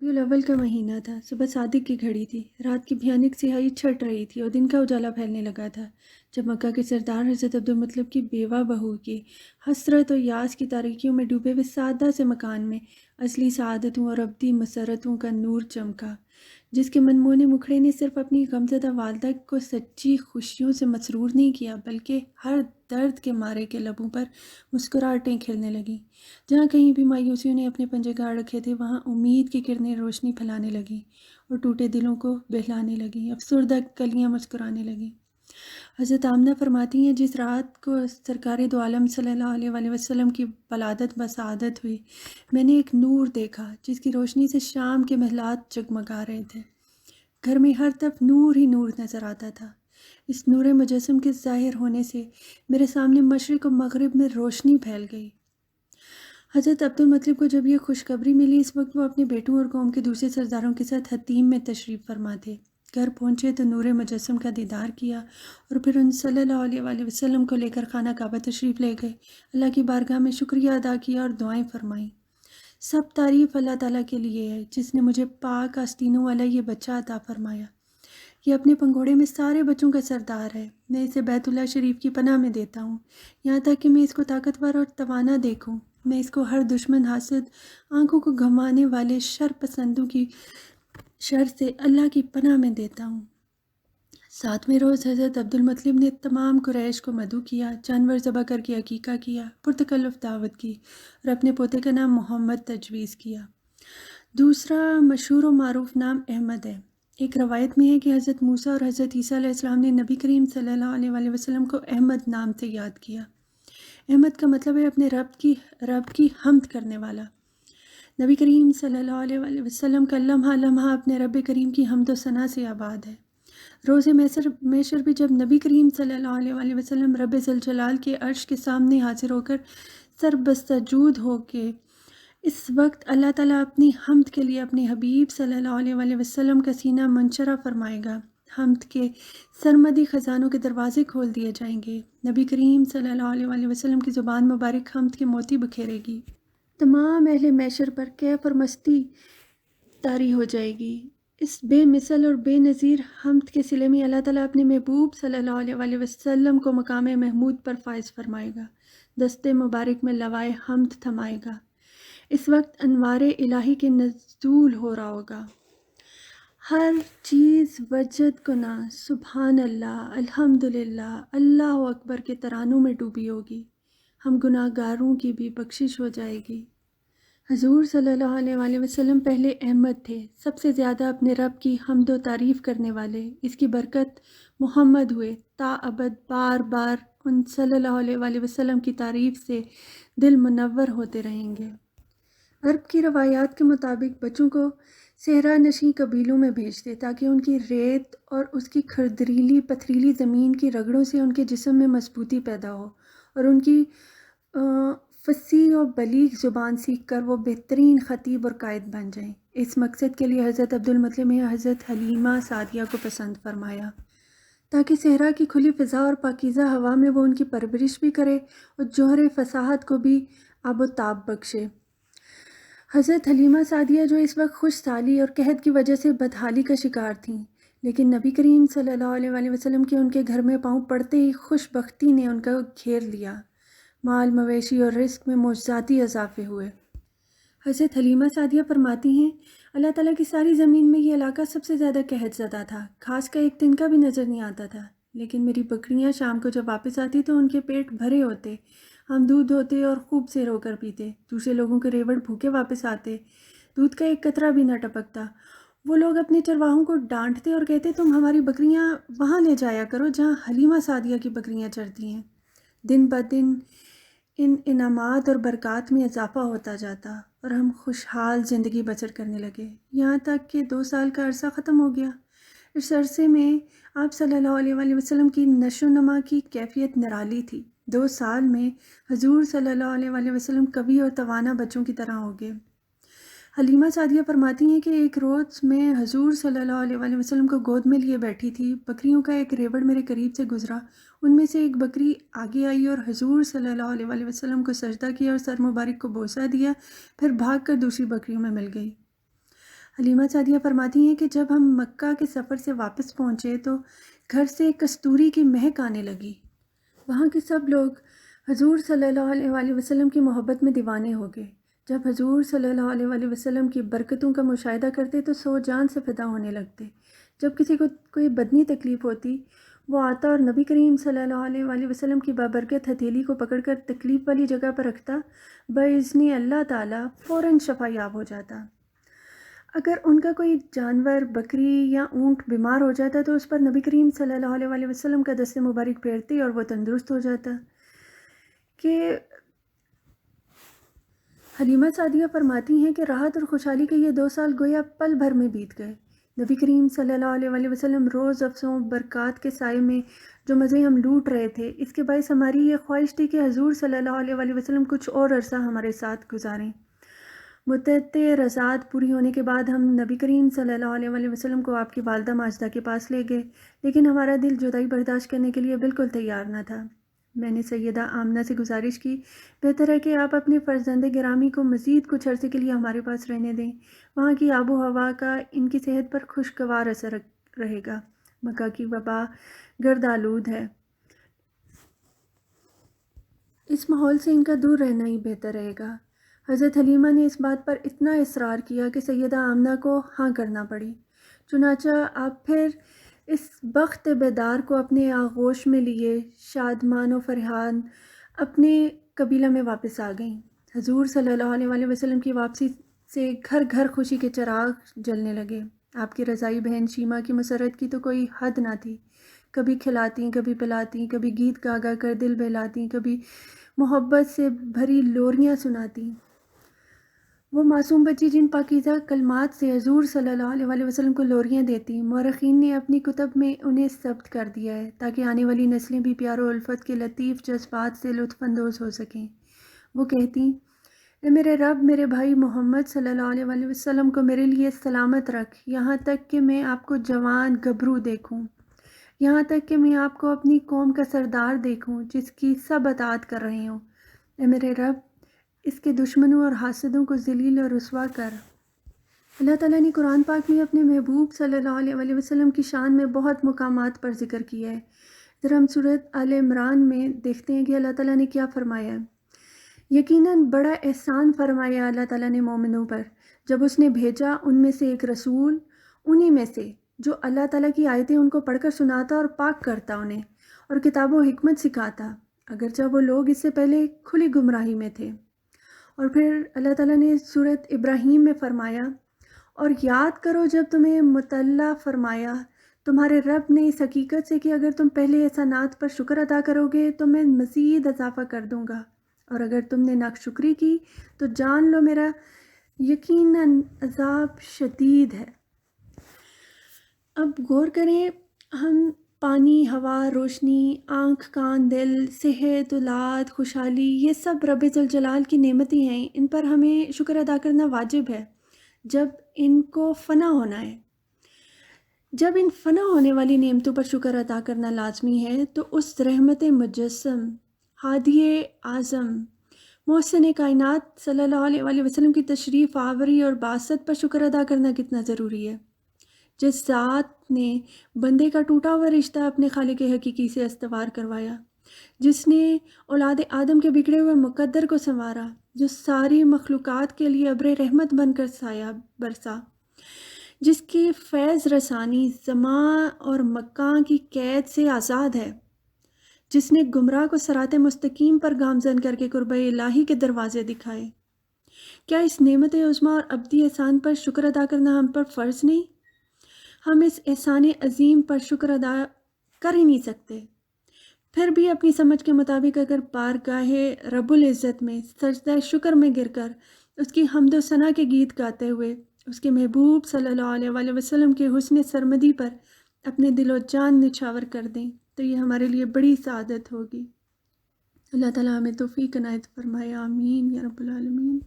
रबीउल अव्वल का महीना था। सुबह सादिक की घड़ी थी। रात की भयानक सियाही छट रही थी और दिन का उजाला फैलने लगा था जब मक्का के सरदार हज़रत अब्दुल मुत्तलिब की बेवा बहू की हसरत और यास की तारीकियों में डूबे हुए सादा से मकान में असली सआदतों और अब्दी मसरतों का नूर चमका, जिसके मनमोहने मुखड़े ने सिर्फ अपनी गमज़दा वालदा को सच्ची खुशियों से मसरूर नहीं किया, बल्कि हर दर्द के मारे के लबों पर मुस्कुराहटें खिलने लगीं। जहाँ कहीं भी मायूसियों ने अपने पंजे गाड़ रखे थे, वहाँ उम्मीद की किरणें रोशनी फैलाने लगीं और टूटे दिलों को बहलाने लगीं। अफसरदा कलियाँ मुस्कुराने लगीं। हज़रत आमना फरमाती हैं, जिस रात को सरकार दो आलम सल्लल्लाहु अलैहि वसल्लम की वलादत बसादत हुई, मैंने एक नूर देखा जिसकी रोशनी से शाम के महलात जगमगा रहे थे। घर में हर तरफ नूर ही नूर नज़र आता था। इस नूर मुजस्सम के ज़ाहिर होने से मेरे सामने मशरिक़ और मग़रिब में रोशनी फैल गई। हज़रत अब्दुल मुत्तलिब को जब ये खुशखबरी मिली, इस वक्त वो अपने बेटों और कौम के दूसरे सरदारों के साथ हतीम में तशरीफ़ फरमा थे। घर पहुँचे तो नूर मुजस्सम का दीदार किया और फिर उन सल्लल्लाहु अलैहि वसल्लम को लेकर खाना काबा तशरीफ़ ले गए। अल्लाह की बारगाह में शुक्रिया अदा किया और दुआएं फरमाईं। सब तारीफ़ अल्लाह ताला के लिए है, जिसने मुझे पाक आस्तीनों वाला ये बच्चा अता फरमाया। ये अपने पंघोड़े में सारे बच्चों का सरदार है। मैं इसे बैतुल्लाह शरीफ की पनाह में देता हूँ, यहाँ तक कि मैं इसको ताकतवर और तवाना देखूँ। मैं इसको हर दुश्मन, हासिद, आंखों को घुमाने वाले शर पसंदों की शर से अल्लाह की पनाह में देता हूँ। सातवें रोज़ हज़रत अब्दुल मुत्तलिब ने तमाम कुरैश को मदऊ किया, जानवर ज़बह करके अकीका किया, पुरतकल्लुफ़ दावत की और अपने पोते का नाम मोहम्मद तजवीज़ किया। दूसरा मशहूर और मारूफ नाम अहमद है। एक रवायत में है कि हज़रत मूसा और हज़रत ईसा अलैहिस्सलाम ने नबी करीम सल्लल्लाहु अलैहि वसल्लम को अहमद नाम से याद किया। अहमद का मतलब है अपने रब की हम्द करने वाला। नबी करीम सल्लल्लाहु अलैहि वसल्लम का लम्हा लम्हा अपने रब करीम की हम्द व सना से आबाद है। रोज़े मैशर भी जब नबी करीम सल्लल्लाहु अलैहि वसल्लम रब ज़ुल जलाल के अर्श के सामने हाजिर होकर सरबसजूद हो के, इस वक्त अल्लाह ताला अपनी हम्द के लिए अपने हबीब सल्लल्लाहु अलैहि वसल्लम का सीना मुनशरा फरमाएगा। हम्द के सरमदी ख़जानों के दरवाज़े खोल दिए जाएंगे। नबी करीम सल्लल्लाहु अलैहि वसल्लम की ज़ुबान मुबारक हम्द के मोती बिखेरेगी। तमाम अहले मैशर पर कैफ और मस्ती तारी हो जाएगी। इस बेमिसल और बेनज़ीर हम्द के सिले में अल्लाह ताला अपने महबूब सल्लल्लाहु अलैहि वसल्लम को मकाम महमूद पर फ़ाइज़ फरमाएगा। दस्ते मुबारक में लवाए हम्द थमाएगा। इस वक्त अनवारे इलाही के नज़ूल हो रहा होगा। हर चीज़ वजद गुना सुबहान अल्लाह, अल्हम्दुलिल्लाह, अल्लाह अकबर के तरानों में डूबी होगी। हम गुनाहगारों की भी बख्शिश हो जाएगी। हजूर सल्लल्लाहु अलैहि वसल्लम पहले अहमद थे, सबसे ज़्यादा अपने रब की हम्द व तारीफ़ करने वाले। इसकी बरकत मोहम्मद हुए, ताअबद बार बार उन सल्लल्लाहु अलैहि वसल्लम की तारीफ़ से दिल मुनव्वर होते रहेंगे। अरब की रवायात के मुताबिक बच्चों को सहरा नशीं कबीलों में भेजते ताकि उनकी रेत और उसकी खरदरीली पथरीली ज़मीन की रगड़ों से उनके जिस्म में मजबूती पैदा हो और उनकी फसीह और बलीग ज़ुबान सीख कर वो बेहतरीन ख़तीब और कायद बन जाएं। इस मकसद के लिए हज़रत अब्दुल मुत्तलिब ने हज़रत हलीमा सादिया को पसंद फरमाया ताकि सहरा की खुली फ़िज़ा और पाकीज़ा हवा में वो उनकी परवरिश भी करे और जोहरे फसाहत को भी आबोताब बख्शे। हज़रत हलीमा सादिया जो इस वक्त खुश साली और कहत की वजह से बदहाली का शिकार थीं, लेकिन नबी करीम सल्लल्लाहु अलैहि वसल्लम के उनके घर में पाँव पड़ते ही खुशबख्ती ने उनका घेर लिया। माल मवेशी और रिस्क में मोज़ाती इजाफे हुए। हज़रत हलीमा सादिया फरमाती हैं, अल्लाह ताला की सारी ज़मीन में ये इलाका सबसे ज़्यादा कहत ज़दा था। घास का एक तिनका भी नज़र नहीं आता था, लेकिन मेरी बकरियां शाम को जब वापस आती तो उनके पेट भरे होते। हम दूध धोते और खूब से रोकर पीते। दूसरे लोगों के रेवड़ भूखे वापस आते, दूध का एक कतरा भी न टपकता। वो लोग अपने चरवाहों को डांटते और कहते, तुम हमारी बकरियां वहाँ ले जाया करो जहाँ हलीमा सादिया की बकरियां चरती हैं। दिन ब दिन इन इनामात और बरक़ात में इजाफ़ा होता जाता और हम खुशहाल ज़िंदगी बसर करने लगे, यहाँ तक कि 2 साल का अरसा ख़त्म हो गया। इस अरसे में आप सल्लल्लाहु अलैहि वसल्लम की नशो नमा की कैफियत निराली थी। 2 साल में हजूर सल्लल्लाहु अलैहि वसल्लम कवि और तवाना बच्चों की तरह हो गए। हलीमा सादिया फरमाती हैं कि एक रोज़ मैं हजूर सल्लल्लाहु अलैहि वसल्लम को गोद में लिए बैठी थी। बकरियों का एक रेवड़ मेरे करीब से गुजरा। उनमें से एक बकरी आगे आई और हजूर सल्लल्लाहु अलैहि वसल्लम को सजदा किया और सर मुबारक को बोसा दिया, फिर भाग कर दूसरी बकरियों में मिल गई। حلیمہ سعدیہ فرماتی ہیں کہ جب ہم مکہ کے سفر سے واپس پہنچے تو گھر سے کستوری کی مہک آنے لگی۔ وہاں کے سب لوگ حضور صلی اللہ علیہ وآلہ وسلم کی محبت میں دیوانے ہو گئے۔ جب حضور صلی اللہ علیہ وآلہ وسلم کی برکتوں کا مشاہدہ کرتے تو سو جان سے فدا ہونے لگتے۔ جب کسی کو کوئی بدنی تکلیف ہوتی وہ آتا اور نبی کریم صلی اللہ علیہ وآلہ وسلم کی بابرکت ہتھیلی کو پکڑ کر تکلیف والی جگہ پر رکھتا، باذن اللہ تعالیٰ فوراً شفا یاب ہو جاتا۔ اگر ان کا کوئی جانور بکری یا اونٹ بیمار ہو جاتا تو اس پر نبی کریم صلی اللہ علیہ وآلہ وسلم کا دست مبارک پھیرتے اور وہ تندرست ہو جاتا۔ کہ حلیمہ سعدیہ فرماتی ہیں کہ راحت اور خوشحالی کے یہ 2 سال گویا پل بھر میں بیت گئے۔ نبی کریم صلی اللہ علیہ وآلہ وسلم روز افسوں برکات کے سائے میں جو مزے ہم لوٹ رہے تھے، اس کے باعث ہماری یہ خواہش تھی کہ حضور صلی اللہ علیہ وآلہ وسلم کچھ اور عرصہ ہمارے ساتھ گزاریں۔ مدت رضاعت پوری ہونے کے بعد ہم نبی کریم صلی اللہ علیہ وآلہ وسلم کو آپ کی والدہ ماجدہ کے پاس لے گئے، لیکن ہمارا دل جدائی برداشت کرنے کے لیے بالکل تیار نہ تھا۔ میں نے سیدہ آمنہ سے گزارش کی، بہتر ہے کہ آپ اپنے فرزند گرامی کو مزید کچھ عرصے کے لیے ہمارے پاس رہنے دیں، وہاں کی آب و ہوا کا ان کی صحت پر خوشگوار اثر رہے گا۔ مکہ کی وبا گرد آلود ہے، اس ماحول سے ان کا دور رہنا ہی بہتر رہے گا۔ حضرت حلیمہ نے اس بات پر اتنا اصرار کیا کہ سیدہ آمنہ کو ہاں کرنا پڑی۔ چنانچہ آپ پھر اس بخت بیدار کو اپنے آغوش میں لیے شادمان و فرحان اپنے قبیلہ میں واپس آ گئیں۔ حضور صلی اللہ علیہ وآلہ وسلم کی واپسی سے گھر گھر خوشی کے چراغ جلنے لگے۔ آپ کی رضائی بہن شیمہ کی مسرت کی تو کوئی حد نہ تھی، کبھی کھلاتی، کبھی پلاتی، کبھی گیت گا گا کر دل بہلاتی، کبھی محبت سے بھری لوریاں سناتی۔ وہ معصوم بچی جن پاکیزہ کلمات سے حضور صلی اللہ علیہ وآلہ وسلم کو لوریاں دیتی، مورخین نے اپنی کتب میں انہیں ثبت کر دیا ہے تاکہ آنے والی نسلیں بھی پیار و الفت کے لطیف جذبات سے لطف اندوز ہو سکیں۔ وہ کہتی، اے میرے رب، میرے بھائی محمد صلی اللہ علیہ وآلہ وسلم کو میرے لیے سلامت رکھ، یہاں تک کہ میں آپ کو جوان گبرو دیکھوں، یہاں تک کہ میں آپ کو اپنی قوم کا سردار دیکھوں جس کی سب اطاعت کر رہے ہوں۔ اے میرے رب، اس کے دشمنوں اور حاسدوں کو ذلیل اور رسوا کر۔ اللہ تعالیٰ نے قرآن پاک میں اپنے محبوب صلی اللہ علیہ وآلہ وسلم کی شان میں بہت مقامات پر ذکر کیا ہے۔ ذرا ہم سورۃ آل عمران میں دیکھتے ہیں کہ اللہ تعالیٰ نے کیا فرمایا ہے۔ یقیناً بڑا احسان فرمایا اللہ تعالیٰ نے مومنوں پر جب اس نے بھیجا ان میں سے ایک رسول، انہی میں سے جو اللہ تعالیٰ کی آیتیں ان کو پڑھ کر سناتا اور پاک کرتا انہیں، اور کتاب و حکمت سکھاتا، اگرچہ وہ لوگ اس سے پہلے کھلی گمراہی میں تھے۔ اور پھر اللہ تعالیٰ نے سورۃ ابراہیم میں فرمایا، اور یاد کرو جب تمہیں مطلع فرمایا تمہارے رب نے اس حقیقت سے کہ اگر تم پہلے احسانات پر شکر ادا کرو گے تو میں مزید اضافہ کر دوں گا، اور اگر تم نے ناشکری کی تو جان لو میرا یقیناً عذاب شدید ہے۔ اب غور کریں، ہم پانی، ہوا، روشنی، آنکھ، کان، دل، صحت، اولاد، خوشحالی، یہ سب رب ذوالجلال کی نعمتیں ہیں، ان پر ہمیں شکر ادا کرنا واجب ہے جب ان کو فنا ہونا ہے۔ جب ان فنا ہونے والی نعمتوں پر شکر ادا کرنا لازمی ہے تو اس رحمت مجسم، ہادی اعظم، محسن کائنات صلی اللہ علیہ وآلہ وسلم کی تشریف آوری اور بعثت پر شکر ادا کرنا کتنا ضروری ہے، جس ذات نے بندے کا ٹوٹا ہوا رشتہ اپنے خالق حقیقی سے استوار کروایا، جس نے اولاد آدم کے بگڑے ہوئے مقدر کو سنوارا، جو ساری مخلوقات کے لیے ابر رحمت بن کر سایہ برسا، جس کی فیض رسانی زمان اور مکان کی قید سے آزاد ہے، جس نے گمراہ کو صراط مستقیم پر گامزن کر کے قرب الہی کے دروازے دکھائے۔ کیا اس نعمت عظمیٰ اور ابدی احسان پر شکر ادا کرنا ہم پر فرض نہیں؟ ہم اس احسان عظیم پر شکر ادا کر ہی نہیں سکتے، پھر بھی اپنی سمجھ کے مطابق اگر بارگاہ رب العزت میں سجدہ شکر میں گر کر اس کی حمد و ثنا کے گیت گاتے ہوئے اس کے محبوب صلی اللہ علیہ وآلہ وسلم کے حسن سرمدی پر اپنے دل و جان نچھاور کر دیں تو یہ ہمارے لیے بڑی سعادت ہوگی۔ اللہ تعالیٰ ہمیں توفیق عنایت فرمائے، آمین یا رب العالمین۔